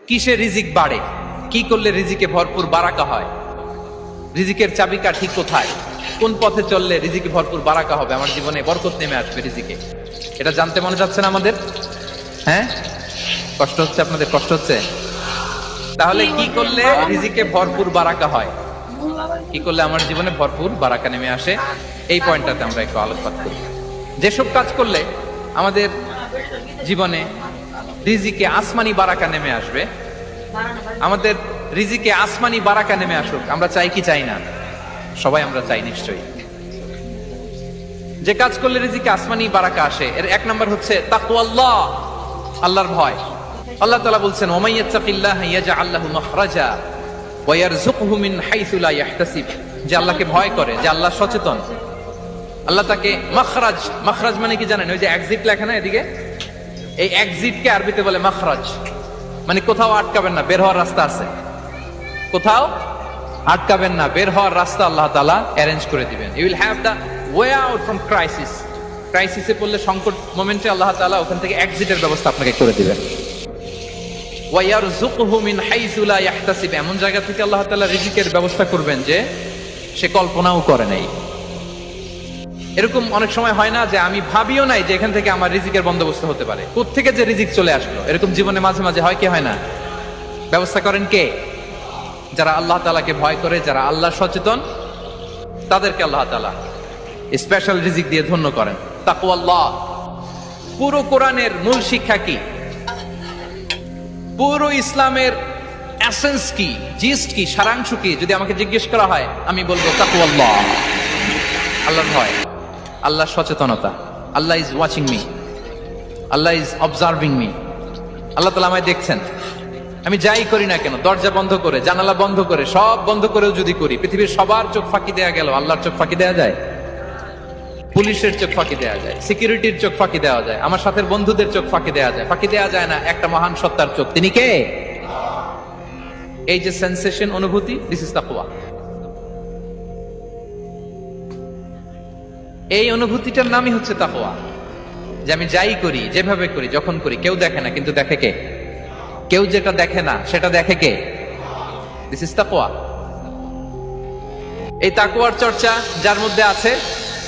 কিসে রিজিক বাড়ে, কি করলে রিজিকে ভরপুর বারাকা হয়, রিজিকের চাবিকা ঠিক কোথায়, কোন পথে চললে রিজিকে ভরপুর বারাকা হবে, আমার জীবনে বরকত নেমে আসবে রিজিকে, এটা জানতে মনে যাচ্ছে না আমাদের? হ্যাঁ, কষ্ট হচ্ছে আপনাদের? কষ্ট হচ্ছে? তাহলে কি করলে রিজিকে ভরপুর বারাকা হয়, কি করলে আমার জীবনে ভরপুর বারাকা নেমে আসে, এই পয়েন্টটাতে আমরা একটু আলোকপাত করি। যেসব কাজ করলে আমাদের জীবনে রিজিকে আসমানি বারাকা নেমে আসবে, আমাদের রিজিকে আসমানি বারাকা নেমে আসুক, আমরা চাই কি চাই না? সবাই আমরা চাই নিশ্চয়ই। যে কাজ করলে রিজিকে আসমানি বারাকা আসে, এর এক নম্বর হচ্ছে তাকওয়াল্লাহ, আল্লাহর ভয়। আল্লাহ তাআলা বলছেন, ওমাইয়াত্তাকিল্লাহ ইয়াজআল লাহু মাখরাজা ওয়া ইয়ারযুকহু মিন হাইসু লা ইয়াহতাসিব। যে আল্লাহকে ভয় করে, যে আল্লাহ সচেতন, আল্লাহ তাকে মাখরাজ, মাখরাজ মানে কি জানেন? ওই যে এক্সিট লেখা না এদিকে, এই এক্সিটকে আরবিতে বলে মাখরাজ, মানে কোথাও আটকাবেন না, বের হওয়ার রাস্তা আছে, কোথাও আটকাবেন না, বের হওয়ার রাস্তা আল্লাহ তাআলা অ্যারেঞ্জ করে দিবেন। You will have the way out from crisis. ক্রাইসিসে পড়লে, সংকট মোমেন্টে আল্লাহ তাআলা ওখান থেকে এক্সিটের ব্যবস্থা আপনাকে করে দিবেন। ওয়া ইয়ারযুকহু মিন হাইসু লা ইয়াহতাসিব, এমন জায়গা থেকে আল্লাহ তাআলা রিজিকের ব্যবস্থা করবেন যে সে কল্পনাও করে নাই। এরকম অনেক সময় হয় না যে আমি ভাবিও নাই যে এখান থেকে আমার রিজিকের বন্দোবস্ত হতে পারে, কোত্থেকে যে রিজিক চলে আসলো, এরকম জীবনে মাঝে মাঝে হয় কি হয় না? ব্যবস্থা করেন কে? যারা আল্লাহ তাআলাকে ভয় করে, যারা আল্লাহ সচেতন, তাদেরকে আল্লাহ তাআলা স্পেশাল রিজিক দিয়ে ধন্য করেন। তাকওয়াল্লাহ। পুরো কোরআনের মূল শিক্ষা কি? পুরো ইসলামের এসেন্স কি, জিস্ট কি, সারাংশ কি যদি আমাকে জিজ্ঞেস করা হয়, আমি বলবো তাকওয়াল্লাহ, আল্লাহর ভয়, আল্লাহর সচেতনতা। Allah is watching me, Allah is observing me. Allah তাআলা আমায় দেখছেন, আমি যাই করি না কেন, দরজা বন্ধ করে, জানালা বন্ধ করে, সব বন্ধ করেও যদি করি, পৃথিবীর সবার চোখ ফাঁকি দেয়া গেল, আল্লাহর চোখ ফাঁকি দেয়া যায়? পুলিশের চোখ ফাঁকি দেয়া যায়, সিকিউরিটির চোখ ফাঁকি দেওয়া যায়, আমার সাথে বন্ধুদের চোখ ফাঁকি দেওয়া যায়, ফাঁকি দেওয়া যায় না একটা মহান সত্তার চোখ। তিনি কে? এই যে সেন্সেশন, অনুভূতি, দিস ইজ তাকওয়া। এই অনুভূতিটার নামই হচ্ছে তাকওয়া, যে আমি যাই করি, যেভাবে করি, যখন করি, কেউ দেখে না, কিন্তু দেখে কে? কেউ যেটা দেখে না সেটা দেখে কে? দিস ইজ তাকওয়া। এই তাকওয়ার চর্চা যার মধ্যে আছে,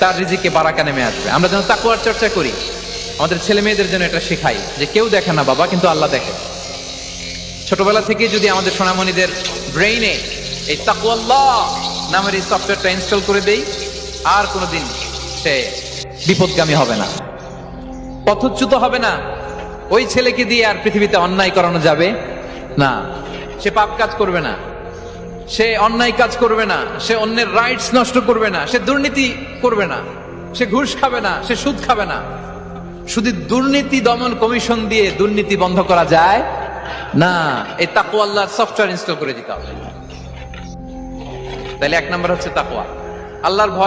তার রিজিকে বারাকা নেমে আসবে। আমরা যেন তাকওয়ার চর্চা করি, আমাদের ছেলে মেয়েদের জন্য এটা শেখাই যে কেউ দেখে না বাবা, কিন্তু আল্লাহ দেখে। ছোটবেলা থেকে যদি আমাদের সোনামণিদের ব্রেইনে এই তাকওয়াল্লাহ নামের এই সফটওয়্যারটা ইনস্টল করে দেই, আর কোনোদিন সে বিপদগামী হবে না, পথচ্যুত হবে না। ওই ছেলেকে দিয়ে আর পৃথিবীতে অন্যায় করানো যাবে না, সে পাপ কাজ করবে না, সে অন্যায় কাজ করবে না, সে অন্যের রাইটস নষ্ট করবে না, সে দুর্নীতি করবে না, সে ঘুষ খাবে না, সে সুদ খাবে না। শুধু দুর্নীতি দমন কমিশন দিয়ে দুর্নীতি বন্ধ করা যায় না, এই তাকওয়া আল্লাহর সফটওয়্যার ইনস্টল করে দিতে হবে। তাহলে এক নম্বর হচ্ছে তাকওয়া, আল্লাহর ভয়।